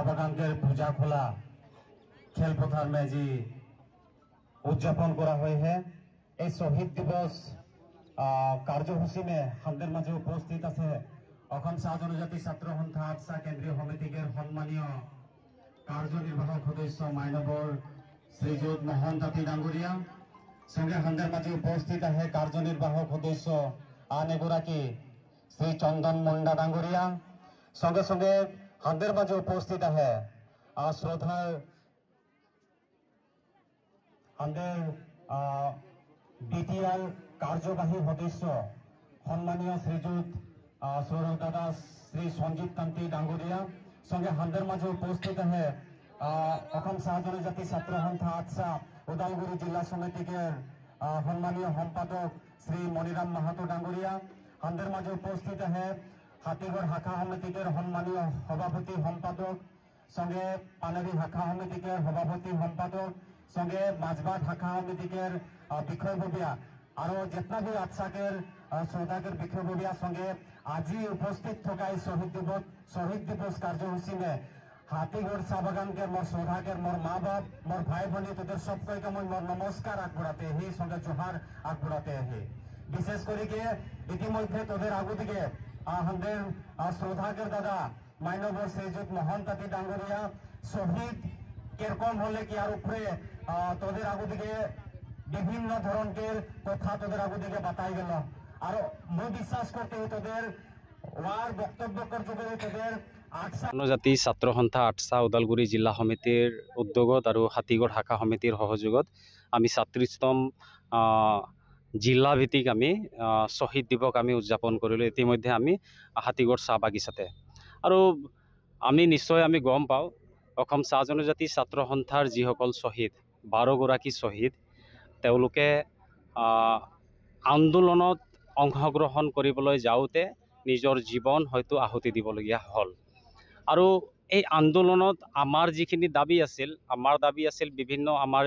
বাগানকে পূজা খোলা খেলপথার में जी উদযাপন করা হয় है এই শহীদ দিবস কার্যসূচী में আমাদের মাঝে উপস্থিত আছে অসম চাহ জনজাতি ছাত্র সন্থা আটছা কেন্দ্রীয় সমিতির সম্মানীয় কার্যনির্বাহক সদস্য মাইনবৰ শ্ৰীযুত মোহন তাঁতী ডাঙৰীয়া সঙ্গে আমাদেৰ মাঝে উপস্থিত আছে কাৰ্যনিৰ্বাহক সদস্য আন এগৰাকী শ্ৰী চন্দন মুন্ডা ডাঙৰীয়া সঙ্গে সঙ্গে আমাদেৰ মাঝে উপস্থিত আছে শ্ৰদ্ধাৰ আমাদেৰ বিটিআৰ কাৰ্যবাহী সদস্য সম্মানীয় শ্ৰীযুত শ্ৰদ্ধা শ্ৰী সঞ্জীব কান্তি ডাঙৰীয়া সঙ্গে আমাদেৰ মাঝে উপস্থিত আছে অসম চাহ জনজাতি ছাত্ৰ সন্থা আটছা ওদালগুৰি জিলা সমিতিৰ সম্মানীয় সম্পাদক শ্ৰী মণিৰাম মাহাতো ডাঙৰীয়া আমাদের মাঝে উপস্থিত আছে হাতীগড় শাখা সমিতির সম্মানীয় সভাপতি সম্পাদক সঙ্গে পানেরি শাখা সমিতির সভাপতি সম্পাদক সঙ্গে মাঝবাট শাখা সমিতির বিষয়ববীয়া আর যেতনা भी আটসাকের শ্রদ্ধাকের বিষয়ববীয়া সঙ্গে আজি উপস্থিত থাকা শহীদ দিবস কার্যসূচী में হাতীগড় চাহ বাগান के मोर श्रद्धाकर मोर माँ बाप मोर भाई भनी তোদের सबको मैं मोर नमस्कार আগবঢ়াতে ही संगे जोहार আগবঢ়াতে ही विशेष करके इतिमध्ये তোদের আগু দিকে আমাদের শ্রদ্ধাকের দাদা মাইনবৰ শ্ৰীযুত মোহন তাঁতী ডাঙৰীয়া শহীদ কিরকম হলে কি আর উপরে তোদের আগু দিকে বিভিন্ন ধরনের কথা তোদের আগু দিকে বাতাই গেল আর মই বিশ্বাস করতে তোদের ওয়ার বক্তব্যকর যোগে তোদের জনজাতি ছাত্ৰ সন্থা আটছা ওদালগুৰি জিলা সমিতিৰ উদ্যোগত আৰু হাতীগড় শাখা সমিতিৰ সহযোগত আমি ৩৭তম জিলা ভিত্তিক আমি শহীদ দিৱস আমি উদযাপন কৰিলোঁ। ইতিমধ্যে আমি হাতীগড় চাহ বাগিচাতে আৰু আমি নিশ্চয় আমি গম পাওঁ অসম চাহ জনজাতি ছাত্ৰ সন্থাৰ যিসকল শ্বহীদ ১২গৰাকী শ্বহীদ তেওঁলোকে আন্দোলনত অংশগ্ৰহণ কৰিবলৈ যাওঁতে নিজৰ জীৱন হয়তো আহুতি দিবলগীয়া হ'ল। আৰু এই আন্দোলনত আমাৰ যিখিনি দাবী আছিল বিভিন্ন আমাৰ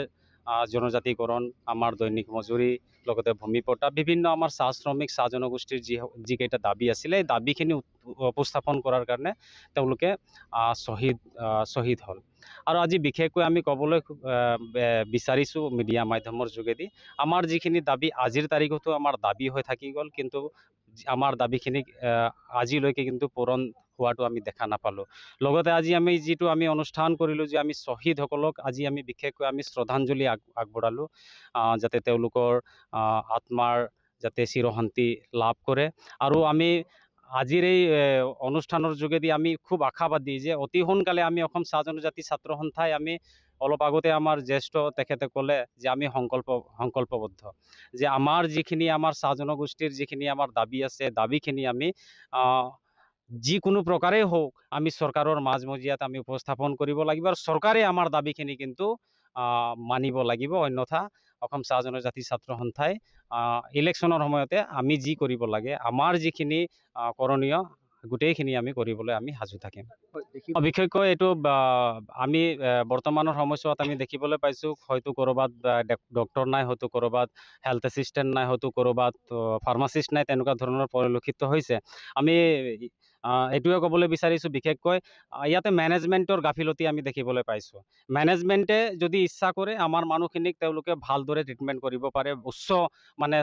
জনজাতিকৰণ আমাৰ দৈনিক মজুৰি লগতে ভূমি পট্টা বিভিন্ন আমাৰ চাহ শ্ৰমিক চাহ জনগোষ্ঠীৰ যিকেইটা দাবী আছিলে এই দাবীখিনি উপস্থাপন কৰাৰ কাৰণে তেওঁলোকে শ্বহীদ হ'ল। আৰু আজি বিশেষকৈ আমি ক'বলৈ বিচাৰিছোঁ মিডিয়া মাধ্যমৰ যোগেদি আমাৰ যিখিনি দাবী আজিৰ তাৰিখতো আমাৰ দাবী হৈ থাকি গ'ল, কিন্তু আমাৰ দাবীখিনি আজিলৈকে কিন্তু পূৰণ হোৱাটো আমি দেখা নাপালোঁ। লগতে আজি আমি যিটো আমি অনুষ্ঠান কৰিলোঁ যে আমি শ্বহীদসকলক আজি আমি বিশেষকৈ আমি শ্ৰদ্ধাঞ্জলি আগবঢ়ালোঁ যাতে তেওঁলোকৰ আত্মাৰ যাতে চিৰশান্তি লাভ কৰে। আৰু আমি আজিৰ এই অনুষ্ঠানৰ যোগেদি আমি খুব আশাবাদী যে অতি সোনকালে আমি অসম চাহ জনজাতি ছাত্ৰ সন্থাই আমি অলপ আগতে আমাৰ জ্যেষ্ঠ তেখেতে ক'লে যে আমি সংকল্পবদ্ধ যে আমাৰ যিখিনি আমাৰ চাহ জনগোষ্ঠীৰ যিখিনি আমাৰ দাবী আছে দাবীখিনি আমি যিকোনো প্ৰকাৰেই হওক আমি চৰকাৰৰ মাজমজিয়াত আমি উপস্থাপন কৰিব লাগিব আৰু চৰকাৰে আমাৰ দাবীখিনি কিন্তু মানিব লাগিব, অন্যথা অসম চাহ জনজাতি ছাত্ৰ সন্থাই ইলেকশ্যনৰ সময়তে আমি যি কৰিব লাগে আমাৰ যিখিনি কৰণীয় গোটেইখিনি আমি কৰিবলৈ আমি সাজু থাকিম। বিশেষকৈ এইটো আমি বৰ্তমানৰ সময়ছোৱাত আমি দেখিবলৈ পাইছোঁ হয়তো ক'ৰবাত ডক্টৰ নাই, হয়তো ক'ৰবাত হেল্থ এছিষ্টেণ্ট নাই, হয়তো ক'ৰবাত ফাৰ্মাচিষ্ট নাই, তেনেকুৱা ধৰণৰ পৰিলক্ষিত হৈছে। আমি এইটোৱে ক'বলৈ বিচাৰিছোঁ বিশেষকৈ ইয়াতে মেনেজমেণ্টৰ গাফিলতি আমি দেখিবলৈ পাইছোঁ। মেনেজমেণ্টে যদি ইচ্ছা কৰে আমাৰ মানুহখিনিক তেওঁলোকে ভালদৰে ট্ৰিটমেণ্ট কৰিব পাৰে, উচ্চ মানে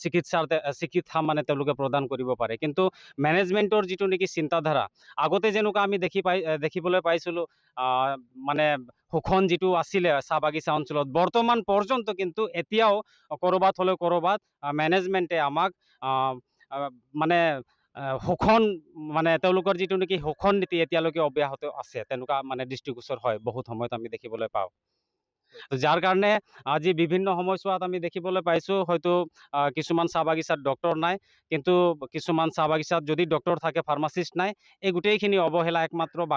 চিকিৎসা মানে তেওঁলোকে প্ৰদান কৰিব পাৰে, কিন্তু মেনেজমেণ্টৰ যিটো নেকি চিন্তাধাৰা আগতে যেনেকুৱা আমি দেখিবলৈ পাইছিলোঁ মানে শোষণ যিটো আছিলে চাহ বাগিচা অঞ্চলত বৰ্তমান পৰ্যন্ত কিন্তু এতিয়াও ক'ৰবাত হ'লেও ক'ৰবাত মেনেজমেণ্টে আমাক মানে শোষণ মানে তেওঁলোকৰ যিটো নেকি শোষণ নীতি এতিয়ালৈকে অব্যাহত আছে তেনেকুৱা মানে দৃষ্টিগোচৰ হয় বহুত সময়ত আমি দেখিবলৈ পাওঁ। যাৰ কাৰণে আজি বিভিন্ন সময়ছোৱাত আমি দেখিবলৈ পাইছোঁ হয়তো কিছুমান চাহ বাগিচাত ডক্টৰ নাই, কিন্তু কিছুমান চাহ বাগিচাত যদি ডক্টৰ থাকে ফাৰ্মাচিষ্ট নাই। এই গোটেইখিনি অৱহেলা একমাত্ৰ বা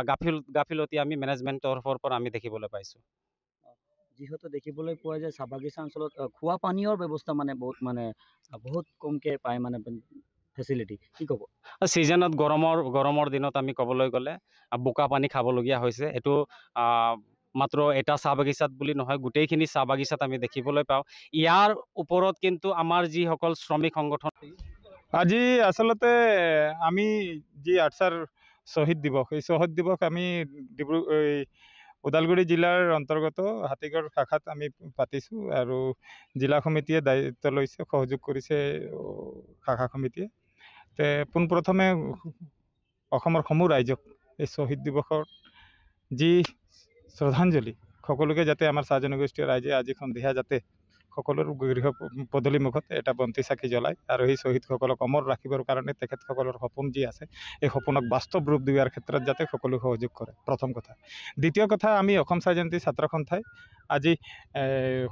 গাফিলতি আমি মেনেজমেণ্টৰ তৰফৰ পৰা আমি দেখিবলৈ পাইছোঁ। যিহেতু দেখিবলৈ পোৱা যায় চাহ বাগিচা অঞ্চলত খোৱা পানীয়ৰ ব্যৱস্থা বহুত কমকৈ পায় মানে ফেচিলিটি, কি ক'ব? ছিজনত গৰমৰ দিনত আমি ক'বলৈ গ'লে বোকা পানী খাবলগীয়া হৈছে। এইটো মাত্ৰ এটা চাহ বাগিচাত বুলি নহয়, গোটেইখিনি চাহ বাগিচাত আমি দেখিবলৈ পাওঁ। ইয়াৰ ওপৰত কিন্তু আমাৰ যিসকল শ্ৰমিক সংগঠন আজি আচলতে আমি যি আটছাৰ শ্বহীদ দিৱস, এই শ্বহীদ দিৱস আমি ওদালগুৰি জিলাৰ অন্তৰ্গত হাতীগড় শাখাত আমি পাতিছোঁ আৰু জিলা সমিতিয়ে দায়িত্ব লৈছে, সহযোগ কৰিছে শাখা সমিতিয়ে। পোনপ্ৰথমে অসমৰ সমূহ ৰাইজক এই শ্বহীদ দিৱসৰ যি শ্ৰদ্ধাঞ্জলি, সকলোকে যাতে আমাৰ চাহ জনগোষ্ঠীয় ৰাইজে আজি সন্ধিয়া যাতে সকলোৰ গৃহ পদূলি মুখত এটা বন্তি চাকি জ্বলায় আৰু সেই শ্বহীদসকলক অমৰ ৰাখিবৰ কাৰণে তেখেতসকলৰ সপোন যি আছে এই সপোনক বাস্তৱ ৰূপ দিয়াৰ ক্ষেত্ৰত যাতে সকলো সহযোগ কৰে, প্ৰথম কথা। দ্বিতীয় কথা, আমি অসম চাহ জয়ন্তী ছাত্ৰ সন্থাই আজি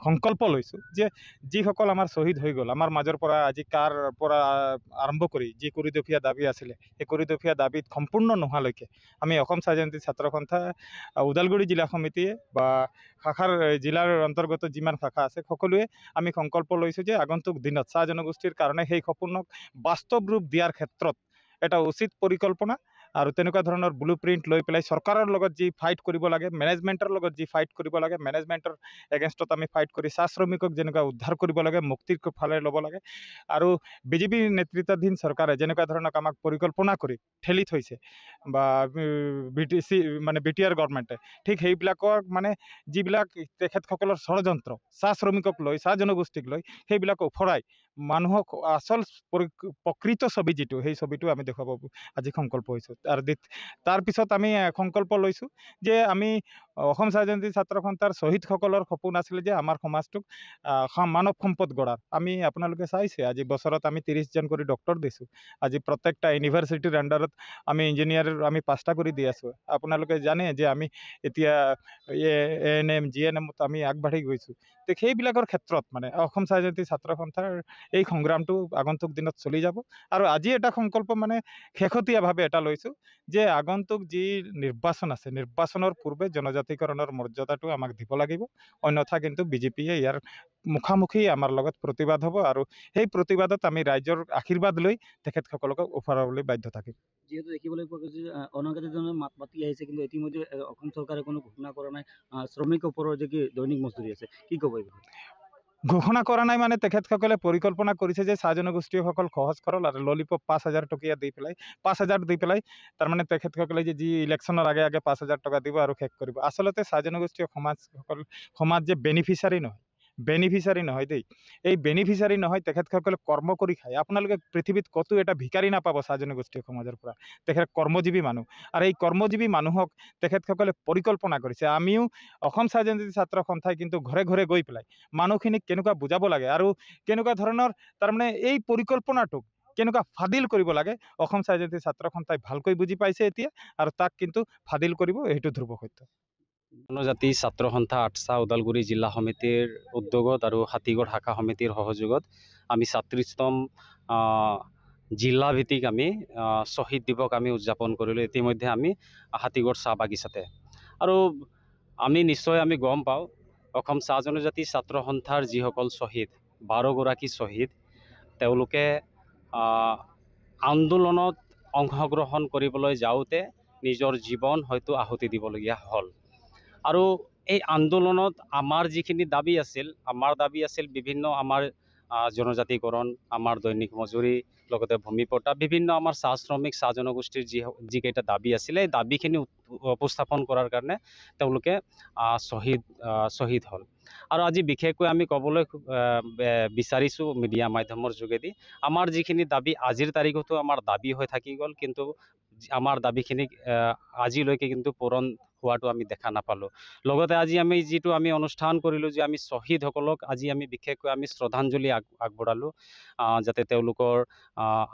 সংকল্প লৈছোঁ যে যিসকল আমাৰ শ্বহীদ হৈ গ'ল, আমাৰ মাজৰ পৰা আজি কাৰ পৰা আৰম্ভ কৰি যি কৰিডফীয়া দাবী আছিলে, সেই কৰিডফীয়া দাবীত সম্পূৰ্ণ নোহোৱালৈকে আমি অসম চাহ জয়ন্তী ছাত্ৰ সন্থা ওদালগুৰি জিলা সমিতিয়ে বা শাখাৰ জিলাৰ অন্তৰ্গত যিমান শাখা আছে সকলোৱে আমি সংকল্প লৈছোঁ যে আগন্তুক দিনত চাহ জনগোষ্ঠীৰ কাৰণে সেই সপোনক বাস্তৱ ৰূপ দিয়াৰ ক্ষেত্ৰত এটা উচিত পৰিকল্পনা আৰু তেনেকুৱা ধৰণৰ ব্লু প্ৰিণ্ট লৈ পেলাই চৰকাৰৰ লগত যি ফাইট কৰিব লাগে, মেনেজমেণ্টৰ লগত যি ফাইট কৰিব লাগে, মেনেজমেণ্টৰ এগেইনষ্টত আমি ফাইট কৰি চাহ শ্ৰমিকক যেনেকুৱা উদ্ধাৰ কৰিব লাগে, মুক্তিৰ ফালে ল'ব লাগে আৰু বিজেপি নেতৃত্বাধীন চৰকাৰে যেনেকুৱা ধৰণক আমাক পৰিকল্পনা কৰি ঠেলি থৈছে বা BTR গভৰ্ণমেণ্টে, ঠিক সেইবিলাকৰ যিবিলাক তেখেতসকলৰ ষড়যন্ত্ৰ চাহ শ্ৰমিকক লৈ, চাহ জনগোষ্ঠীক লৈ, সেইবিলাক উফৰাই মানুহক আচল প্ৰকৃত ছবি যিটো, সেই ছবিটো আমি দেখুৱাব আজি সংকল্প হৈছোঁ। আৰু তাৰপিছত আমি সংকল্প লৈছোঁ যে আমি অসম চাহ জয়ন্তী ছাত্ৰ সন্থাৰ শ্বহীদসকলৰ সপোন আছিলে যে আমাৰ সমাজটোক মানৱ সম্পদ গঢ়াৰ। আপোনালোকে চাইছে আজি বছৰত আমি 30জন কৰি ডক্টৰ দিছোঁ। আজি প্ৰত্যেকটা ইউনিভাৰ্চিটিৰ আণ্ডাৰত আমি ইঞ্জিনিয়াৰ আমি 5টা কৰি দি আছোঁ। আপোনালোকে জানে যে আমি এতিয়া ANM GNMত আমি আগবাঢ়ি গৈছোঁ। সেইবিলাকৰ ক্ষেত্ৰত অসম চাহ জয়ন্তী ছাত্ৰ সন্থাৰ এই সংগ্ৰামটো আগন্তুক দিনত চলি যাব। আৰু আজি এটা সংকল্প শেহতীয়াভাৱে এটা লৈছোঁ যে আগন্তুক যি নিৰ্বাচন আছে, নিৰ্বাচনৰ পূৰ্বে জনজাতিকৰণৰ মৰ্যাদাটো আমাক দিব লাগিব, অন্যথা কিন্তু বিজেপিয়ে ইয়াৰ মুখামুখি আমাৰ লগত প্ৰতিবাদ হ'ব আৰু সেই প্ৰতিবাদত আমি ৰাইজৰ আশীৰ্বাদ লৈ তেখেতসকলক ওফৰাবলৈ বাধ্য থাকিম। যিহেতু দেখিবলৈ পোৱা গৈছে অনাগতজনে মাত মাতি আহিছে, কিন্তু ইতিমধ্যে অসম চৰকাৰে কোনো ঘোষণা কৰা নাই শ্ৰমিকৰ ওপৰত যে কি দৈনিক মজদুৰি আছে, কি ক'ব এইটো? ঘোষণা কৰা নাই তেখেতসকলে পৰিকল্পনা কৰিছে যে চাহ জনগোষ্ঠীসকল সহজ সৰল আৰু ললিপপ 5,000 টকীয়া দি পেলাই 5,000 দি পেলাই তাৰমানে তেখেতসকলে যি ইলেকশ্যনৰ আগে 5,000 টকা দিব আৰু শেষ কৰিব। আচলতে চাহ জনগোষ্ঠীয় সমাজ যে বেনিফিচাৰী নহয় দেই। এই বেনিফিচাৰী নহয়, তেখেতসকলে কৰ্ম কৰি খায়। আপোনালোকে পৃথিৱীত ক'তো এটা ভিকাৰী নাপাব চাহ জনগোষ্ঠীয় সমাজৰ পৰা। তেখেত কৰ্মজীৱী মানুহ আৰু এই কৰ্মজীৱী মানুহক তেখেতসকলে পৰিকল্পনা কৰিছে। আমিও অসম চাহ জয়ন্তী ছাত্ৰ সন্থাই কিন্তু ঘৰে ঘৰে গৈ পেলাই মানুহখিনিক কেনেকুৱা বুজাব লাগে আৰু কেনেকুৱা ধৰণৰ তাৰমানে এই পৰিকল্পনাটোক কেনেকুৱা ফাদিল কৰিব লাগে, অসম চাহ জয়ন্তী ছাত্ৰ সন্থাই ভালকৈ বুজি পাইছে এতিয়া আৰু তাক কিন্তু ফাদিল কৰিব, সেইটো ধ্ৰুৱ সত্য। জনজাতি ছাত্ৰ সন্থা আঠছা ওদালগুৰি জিলা সমিতিৰ উদ্যোগত আৰু হাতীগড় শাখা সমিতিৰ সহযোগত আমি 37তম জিলাভিত্তিক আমি শ্বহীদ দিৱস আমি উদযাপন কৰিলোঁ ইতিমধ্যে আমি হাতীগড় চাহ বাগিচাতে। আৰু আমি নিশ্চয় আমি গম পাওঁ অসম চাহ জনজাতি ছাত্ৰ সন্থাৰ যিসকল শ্বহীদ, 12গৰাকী শ্বহীদ, তেওঁলোকে আন্দোলনত অংশগ্ৰহণ কৰিবলৈ যাওঁতে নিজৰ জীৱন হয়তো আহুতি দিবলগীয়া হ'ল। আৰু এই আন্দোলনত আমাৰ যিখিনি দাবী আছিল বিভিন্ন আমাৰ জনজাতিকৰণ, আমাৰ দৈনিক মজুৰি, লগতে ভূমিপট্টা, বিভিন্ন আমাৰ চাহ শ্ৰমিক, চাহ জনগোষ্ঠীৰ যিকেইটা দাবী আছিলে, এই দাবীখিনি উপস্থাপন কৰাৰ কাৰণে তেওঁলোকে শ্বহীদ হ'ল। আৰু আজি বিশেষকৈ আমি ক'বলৈ বিচাৰিছোঁ মিডিয়া মাধ্যমৰ যোগেদি, আমাৰ যিখিনি দাবী আজিৰ তাৰিখতো আমাৰ দাবী হৈ থাকি গ'ল, কিন্তু আমাৰ দাবীখিনি আজিলৈকে কিন্তু পূৰণ হোৱাটো আমি দেখা নাপালোঁ। লগতে আজি আমি যিটো আমি অনুষ্ঠান কৰিলোঁ যে আমি শ্বহীদসকলক আজি আমি বিশেষকৈ আমি শ্ৰদ্ধাঞ্জলি আগবঢ়ালোঁ, যাতে তেওঁলোকৰ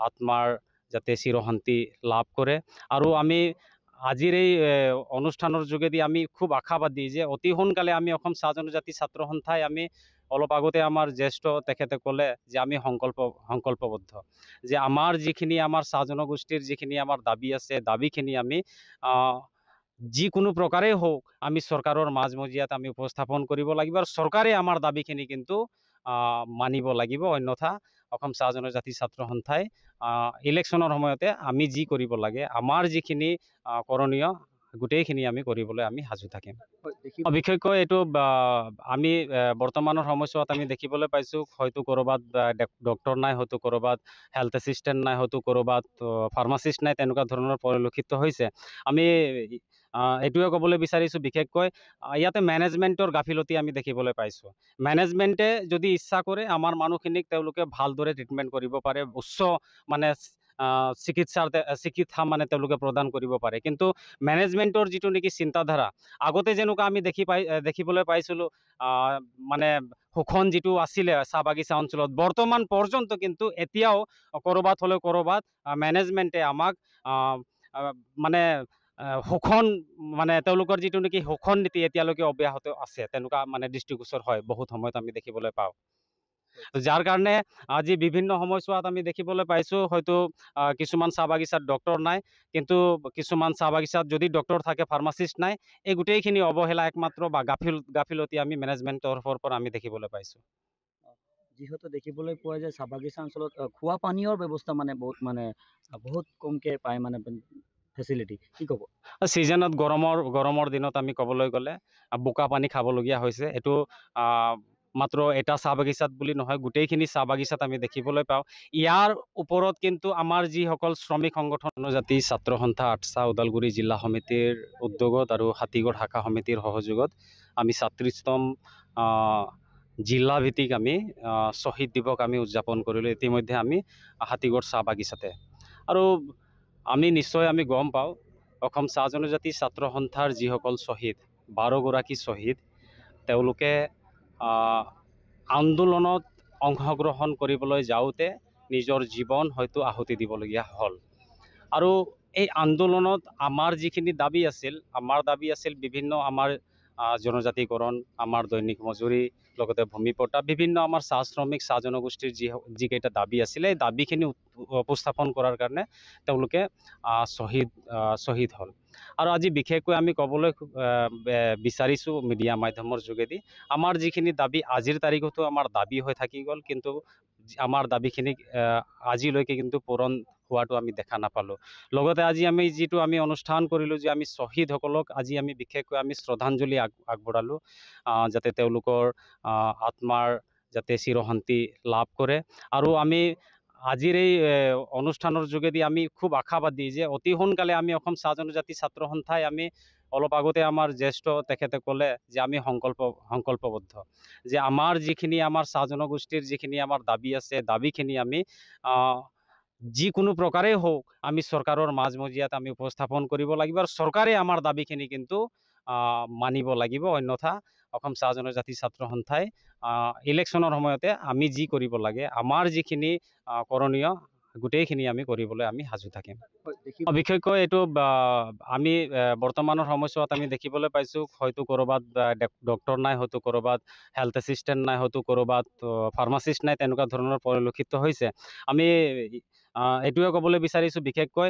আত্মাৰ যাতে চিৰশান্তি লাভ কৰে। আৰু আমি আজিৰ এই অনুষ্ঠানৰ যোগেদি আমি খুব আশাবাদী যে অতি সোনকালে আমি অসম চাহ জনজাতি ছাত্ৰ সন্থাই আমি অলপ আগতে আমাৰ জ্যেষ্ঠ তেখেতে ক'লে যে আমি সংকল্পবদ্ধ যে আমাৰ যিখিনি আমাৰ চাহ জনগোষ্ঠীৰ যিখিনি আমাৰ দাবী আছে, দাবীখিনি আমি যিকোনো প্ৰকাৰেই হওক আমি চৰকাৰৰ মাজমজিয়াত আমি উপস্থাপন কৰিব লাগিব আৰু চৰকাৰে আমাৰ দাবীখিনি কিন্তু মানিব লাগিব, অন্যথা অসম চাহ জনজাতি ছাত্ৰ সন্থাই ইলেকশ্যনৰ সময়তে আমি যি কৰিব লাগে, আমাৰ যিখিনি কৰণীয় গোটেইখিনি আমি কৰিবলৈ আমি সাজু থাকিম। হয়, বিশেষকৈ এইটো আমি বৰ্তমানৰ সময়ছোৱাত আমি দেখিবলৈ পাইছোঁ, হয়তো ক'ৰবাত ডক্টৰ নাই, হয়তো ক'ৰবাত হেল্থ এছিষ্টেণ্ট নাই, হয়তো ক'ৰবাত ফাৰ্মাচিষ্ট নাই, তেনেকুৱা ধৰণৰ পৰিলক্ষিত হৈছে। আমি এইটোৱে ক'বলৈ বিচাৰিছোঁ, বিশেষকৈ ইয়াতে মেনেজমেণ্টৰ গাফিলতি আমি দেখিবলৈ পাইছোঁ। মেনেজমেণ্টে যদি ইচ্ছা কৰে আমাৰ মানুহখিনিক তেওঁলোকে ভালদৰে ট্ৰিটমেণ্ট কৰিব পাৰে, উচ্চ মানে চিকিৎসা মানে তেওঁলোকে প্ৰদান কৰিব পাৰে। কিন্তু মেনেজমেণ্টৰ যিটো নেকি চিন্তাধাৰা, আগতে যেনেকুৱা আমি দেখিবলৈ পাইছিলোঁ, মানে শোষণ যিটো আছিলে চাহ বাগিচা অঞ্চলত, বৰ্তমান পৰ্যন্ত কিন্তু এতিয়াও ক'ৰবাত হ'লেও ক'ৰবাত মেনেজমেণ্টে আমাক মানে শোষণ, মানে তেওঁলোকৰ যিটো নেকি শোষণ নীতি এতিয়ালৈকে অব্যাহত আছে, তেনেকুৱা মানে দৃষ্টিগোচৰ হয় বহুত সময়ত আমি দেখিবলৈ পাওঁ। যাৰ কাৰণে আজি বিভিন্ন সময়ছোৱাত আমি দেখিবলৈ পাইছোঁ, হয়তো কিছুমান চাহ বাগিচাত ডক্টৰ নাই, কিন্তু কিছুমান চাহ বাগিচাত যদি ডক্টৰ থাকে, ফাৰ্মাচিষ্ট নাই। এই গোটেইখিনি অৱহেলা একমাত্ৰ বা গাফিলতি আমি মেনেজমেণ্টৰ তৰফৰ পৰা আমি দেখিবলৈ পাইছোঁ। যিহেতু দেখিবলৈ পোৱা যায় চাহ বাগিচা অঞ্চলত খোৱা পানীয়ৰ ব্যৱস্থা মানে বহুত কমকে পায় মানে ফেচিলিটি, কি ক'ব? ছিজনত গৰমৰ দিনত আমি ক'বলৈ গ'লে বোকা পানী খাবলগীয়া হৈছে। এইটো মাত্ৰ এটা চাহ বাগিচাত বুলি নহয়, গোটেইখিনি চাহ বাগিচাত আমি দেখিবলৈ পাওঁ। ইয়াৰ ওপৰত কিন্তু আমাৰ যিসকল শ্ৰমিক সংগঠন, জনজাতি ছাত্ৰ সন্থা আঠছা ওদালগুৰি জিলা সমিতিৰ উদ্যোগত আৰু হাতীগড় শাখা সমিতিৰ সহযোগত আমি ৩৬তম জিলাভিত্তিক আমি শ্বহীদ দিৱস আমি উদযাপন কৰিলোঁ ইতিমধ্যে আমি হাতীগড় চাহ বাগিচাতে। আৰু আমি নিশ্চয় আমি গম পাওঁ, অসম চাহ জনজাতি ছাত্ৰ সন্থাৰ যিসকল শ্বহীদ, 12গৰাকী শ্বহীদ, তেওঁলোকে আন্দোলনত অংশগ্ৰহণ কৰিবলৈ যাওঁতে নিজৰ জীৱন হয়তো আহুতি দিবলগীয়া হ'ল। আৰু এই আন্দোলনত আমাৰ যিখিনি দাবী আছিল বিভিন্ন আমাৰ জনজাতিকৰণ, আমাৰ দৈনিক মজুৰি, লগতে ভূমি পট্টা, বিভিন্ন আমাৰ চাহ শ্ৰমিক, চাহ জনগোষ্ঠীৰ যিকেইটা দাবী আছিলে, এই দাবীখিনি উপস্থাপন কৰাৰ কাৰণে তেওঁলোকে শ্বহীদ হ'ল। আৰু আজি বিশেষকৈ আমি ক'বলৈ বিচাৰিছোঁ মিডিয়া মাধ্যমৰ যোগেদি, আমাৰ যিখিনি দাবী আজিৰ তাৰিখতো আমাৰ দাবী হৈ থাকি গ'ল, কিন্তু আমাৰ দাবীখিনি আজিলৈকে কিন্তু পূৰণ হোৱাটো আমি দেখা নাপালোঁ। লগতে আজি আমি যিটো অনুষ্ঠান কৰিলোঁ, যে আমি শ্বহীদসকলক আজি আমি বিশেষকৈ আমি শ্ৰদ্ধাঞ্জলি আগবঢ়ালোঁ, যাতে তেওঁলোকৰ আত্মাৰ যাতে চিৰশান্তি লাভ কৰে। আৰু আমি আজিৰ এই অনুষ্ঠানৰ যোগেদি আমি খুব আশাবাদী যে অতি সোনকালে আমি অসম চাহ জনজাতি ছাত্ৰ সন্থাই আমি অলপ আগতে আমাৰ জ্যেষ্ঠ তেখেতে ক'লে যে আমি সংকল্পবদ্ধ যে আমাৰ যিখিনি আমাৰ চাহ জনগোষ্ঠীৰ যিখিনি আমাৰ দাবী আছে, দাবীখিনি আমি যিকোনো প্ৰকাৰেই হওক আমি চৰকাৰৰ মাজমজিয়াত আমি উপস্থাপন কৰিব লাগিব, আৰু চৰকাৰে আমাৰ দাবীখিনি কিন্তু মানিব লাগিব। অন্যথা অসম চাহ জনজাতি ছাত্ৰ সন্থাই ইলেকশ্যনৰ সময়তে আমি যি কৰিব লাগে, আমাৰ যিখিনি কৰণীয়, গোটেইখিনি আমি কৰিবলৈ আমি সাজু থাকিম। বিশেষকৈ এইটো আমি বৰ্তমানৰ সময়ছোৱাত আমি দেখিবলৈ পাইছোঁ, হয়তো ক'ৰবাত ডক্টৰ নাই, হয়তো ক'ৰবাত হেল্থ এছিষ্টেণ্ট নাই, হয়তো ক'ৰবাত ফাৰ্মাচিষ্ট নাই, তেনেকুৱা ধৰণৰ পৰিলক্ষিত হৈছে। আমি এইটোৱে ক'বলৈ বিচাৰিছোঁ, বিশেষকৈ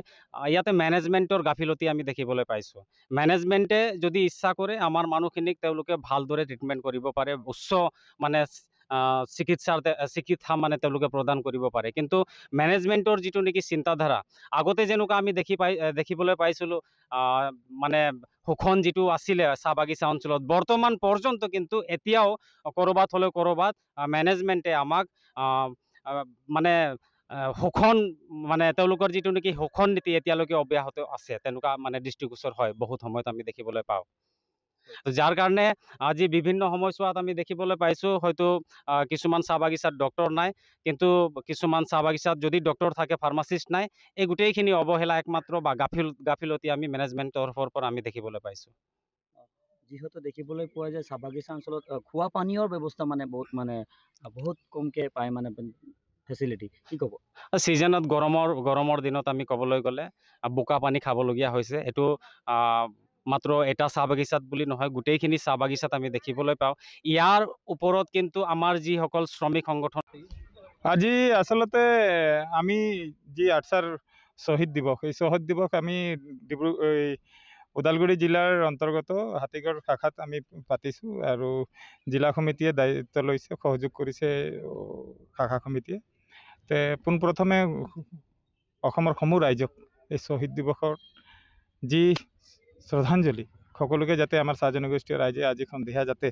ইয়াতে মেনেজমেণ্টৰ গাফিলতি আমি দেখিবলৈ পাইছোঁ। মেনেজমেণ্টে যদি ইচ্ছা কৰে আমাৰ মানুহখিনিক তেওঁলোকে ভালদৰে ট্ৰিটমেণ্ট কৰিব পাৰে, উচ্চ মানে চিকিৎসা মানে তেওঁলোকে প্ৰদান কৰিব পাৰে। কিন্তু মেনেজমেণ্টৰ যিটো নেকি চিন্তাধাৰা, আগতে যেনেকুৱা আমি দেখিবলৈ পাইছিলোঁ, মানে শোষণ যিটো আছিলে চাহ বাগিচা অঞ্চলত, বৰ্তমান পৰ্যন্ত কিন্তু এতিয়াও ক'ৰবাত হ'লেও ক'ৰবাত মেনেজমেণ্টে আমাক মানে শোষণ, মানে তেওঁলোকৰ যিটো নেকি শোষণ নীতি এতিয়ালৈকে অব্যাহত আছে, তেনেকুৱা মানে দৃষ্টিগোচৰ হয় বহুত সময়ত আমি দেখিবলৈ পাওঁ। যাৰ কাৰণে আজি বিভিন্ন সময়ছোৱাত আমি দেখিবলৈ পাইছোঁ, হয়তো কিছুমান চাহ বাগিচাত ডক্টৰ নাই, কিন্তু কিছুমান চাহ বাগিচাত যদি ডক্টৰ থাকে, ফাৰ্মাচিষ্ট নাই। এই গোটেইখিনি অৱহেলা একমাত্ৰ বা গাফিলতি আমি মেনেজমেণ্টৰ তৰফৰ পৰা আমি দেখিবলৈ পাইছোঁ। যিহেতু দেখিবলৈ পোৱা যায় চাহ বাগিচা অঞ্চলত খোৱা পানীয়ৰ ব্যৱস্থা মানে বহুত কমকে পায় মানে ফেচিলিটি, কি ক'ব? ছিজনত গৰমৰ দিনত আমি ক'বলৈ গ'লে বোকা পানী খাবলগীয়া হৈছে। এইটো মাত্ৰ এটা চাহ বাগিচাত বুলি নহয়, গোটেইখিনি চাহ বাগিচাত আমি দেখিবলৈ পাওঁ। ইয়াৰ ওপৰত কিন্তু আমাৰ যিসকল শ্ৰমিক সংগঠন, আজি আচলতে আমি যি আঠছাৰ শ্বহীদ দিৱস, এই শ্বহীদ দিৱস আমি ওদালগুৰি জিলাৰ অন্তৰ্গত হাতীগড় শাখাত আমি পাতিছোঁ, আৰু জিলা সমিতিয়ে দায়িত্ব লৈছে, সহযোগ কৰিছে শাখা সমিতিয়ে। পোনপ্ৰথমে অসমৰ সমূহ ৰাইজক এই শ্বহীদ দিৱসৰ যি শ্ৰদ্ধাঞ্জলি সকলোকে যাতে আমাৰ চাহ জনগোষ্ঠীয় ৰাইজে আজি সন্ধিয়া যাতে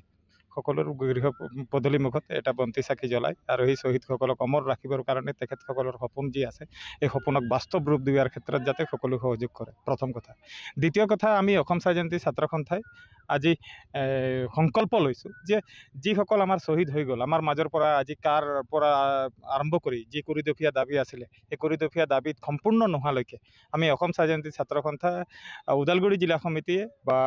সকলোৰে গৃহ পদূলিমুখত এটা বন্তি চাকি জ্বলায় আৰু সেই শ্বহীদসকলক অমৰ ৰাখিবৰ কাৰণে তেখেতসকলৰ সপোন যি আছে এই সপোনক বাস্তৱ ৰূপ দিয়াৰ ক্ষেত্ৰত যাতে সকলো সহযোগ কৰে, প্ৰথম কথা। দ্বিতীয় কথা, আমি অসম চাহ জয়ন্তী ছাত্ৰ সন্থাই আজি সংকল্প লৈছোঁ যে যিসকল আমাৰ শ্বহীদ হৈ গ'ল, আমাৰ মাজৰ পৰা আজি কাৰ পৰা আৰম্ভ কৰি যি কৰিদফীয়া দাবী আছিলে, সেই কৰিদফীয়া দাবীত সম্পূৰ্ণ নোহোৱালৈকে আমি অসম চাহ জয়ন্তী ছাত্ৰ সন্থা ওদালগুৰি জিলা সমিতিয়ে বা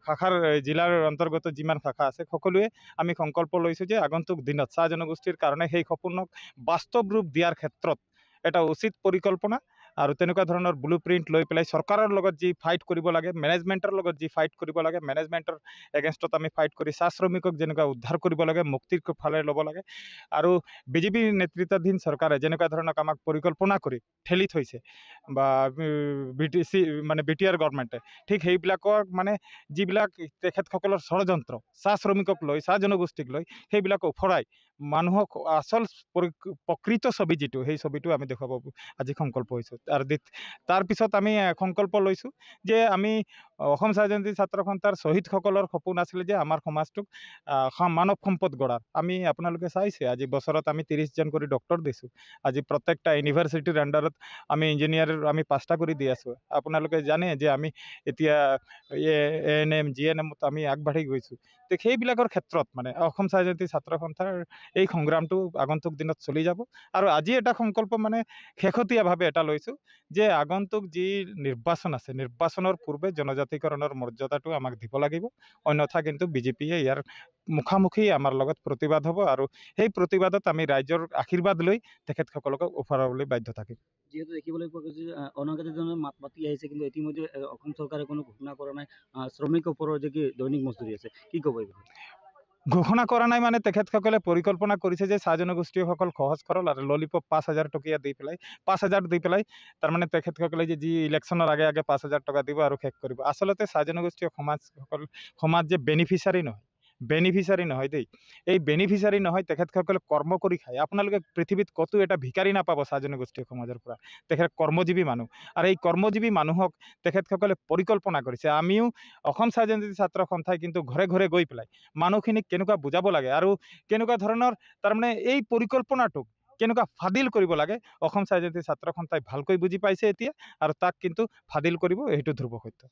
শাখাৰ জিলাৰ অন্তৰ্গত যিমান শাখা আছে সকলোৱে আমি সংকল্প লৈছোঁ যে আগন্তুক দিনত চাহ জনগোষ্ঠীৰ কাৰণে সেই সপোনক বাস্তৱ ৰূপ দিয়াৰ ক্ষেত্ৰত এটা উচিত পৰিকল্পনা আৰু তেনেকুৱা ধৰণৰ ব্লু প্ৰিণ্ট লৈ পেলাই চৰকাৰৰ লগত যি ফাইট কৰিব লাগে, মেনেজমেণ্টৰ লগত যি ফাইট কৰিব লাগে, মেনেজমেণ্টৰ এগেইনষ্টত আমি ফাইট কৰি চাহ শ্ৰমিকক যেনেকুৱা উদ্ধাৰ কৰিব লাগে, মুক্তিৰ ফালে ল'ব লাগে আৰু বিজেপি নেতৃত্বাধীন চৰকাৰে যেনেকুৱা ধৰণক আমাক পৰিকল্পনা কৰি ঠেলি থৈছে বা BTR গভৰ্ণমেণ্টে, ঠিক সেইবিলাকৰ মানে যিবিলাক তেখেতসকলৰ ষড়যন্ত্ৰ চাহ শ্ৰমিকক লৈ, চাহ জনগোষ্ঠীক লৈ, সেইবিলাক উফৰাই মানুহক আচল প্ৰকৃত ছবি যিটো, সেই ছবিটো আমি দেখুৱাব আজি সংকল্প হৈছোঁ। আৰু তাৰপিছত আমি সংকল্প লৈছোঁ যে আমি অসম চাহ জয়ন্তী ছাত্ৰ সন্থাৰ শ্বহীদসকলৰ সপোন আছিলে যে আমাৰ সমাজটোক মানৱ সম্পদ গঢ়াৰ। আমি আপোনালোকে চাইছে আজি বছৰত আমি 30জন কৰি ডক্টৰ দিছোঁ। আজি প্ৰত্যেকটা ইউনিভাৰ্চিটিৰ আণ্ডাৰত আমি ইঞ্জিনিয়াৰ আমি 5টা কৰি দি আছোঁ। আপোনালোকে জানে যে আমি এতিয়া ANM GNMত আমি আগবাঢ়ি গৈছোঁ। তো সেইবিলাকৰ ক্ষেত্ৰত মানে অসম চাহ জয়ন্তী ছাত্ৰ সন্থাৰ এই সংগ্ৰামটো আগন্তুক দিনত চলি যাব। আৰু আজি এটা সংকল্প মানে শেহতীয়াভাৱে এটা লৈছোঁ যে আগন্তুক যি নিৰ্বাচন আছে, নিৰ্বাচনৰ পূৰ্বে জনজাতিকৰণৰ মৰ্যাদাটো আমাক দিব লাগিব, অন্যথা কিন্তু বিজেপিয়ে ইয়াৰ মুখামুখি আমাৰ লগত প্ৰতিবাদ হ'ব আৰু সেই প্ৰতিবাদত আমি ৰাইজৰ আশীৰ্বাদ লৈ তেখেতসকলক ওফৰাবলৈ বাধ্য থাকিম। যিহেতু দেখিবলৈ পোৱা গৈছে যে অনাগতজনে মাত মাতি আহিছে, কিন্তু ইতিমধ্যে অসম চৰকাৰে কোনো ঘোষণা কৰা নাই শ্ৰমিক ওপৰৰ যে কি দৈনিক মজদুৰি আছে, কি ক'ব এই বিষয়ে? ঘোষণা কৰা নাই মানে তেখেতসকলে পৰিকল্পনা কৰিছে যে চাহ জনগোষ্ঠীসকল সহজ সৰল আৰু ললিপপ 5,000 টকীয়া দি পেলাই 5,000 দি পেলাই তাৰমানে তেখেতসকলে যি ইলেকশ্যনৰ আগে 5,000 টকা দিব আৰু শেষ কৰিব। আচলতে চাহ জনগোষ্ঠীয় সমাজ যে বেনিফিচাৰী নহয় দেই। এই বেনিফিচাৰী নহয়, তেখেতসকলে কৰ্ম কৰি খায়। আপোনালোকে পৃথিৱীত ক'তো এটা ভিকাৰী নাপাব চাহ জনগোষ্ঠীয় সমাজৰ পৰা। তেখেত কৰ্মজীৱী মানুহ আৰু এই কৰ্মজীৱী মানুহক তেখেতসকলে পৰিকল্পনা কৰিছে। আমিও অসম চাহ জয়ন্তী ছাত্ৰ সন্থাই কিন্তু ঘৰে ঘৰে গৈ পেলাই মানুহখিনিক কেনেকুৱা বুজাব লাগে আৰু কেনেকুৱা ধৰণৰ তাৰমানে এই পৰিকল্পনাটোক কেনেকুৱা ফাদিল কৰিব লাগে, অসম চাহ জয়ন্তী ছাত্ৰ সন্থাই ভালকৈ বুজি পাইছে এতিয়া আৰু তাক কিন্তু ফাদিল কৰিব, এইটো ধ্ৰুৱ সত্য।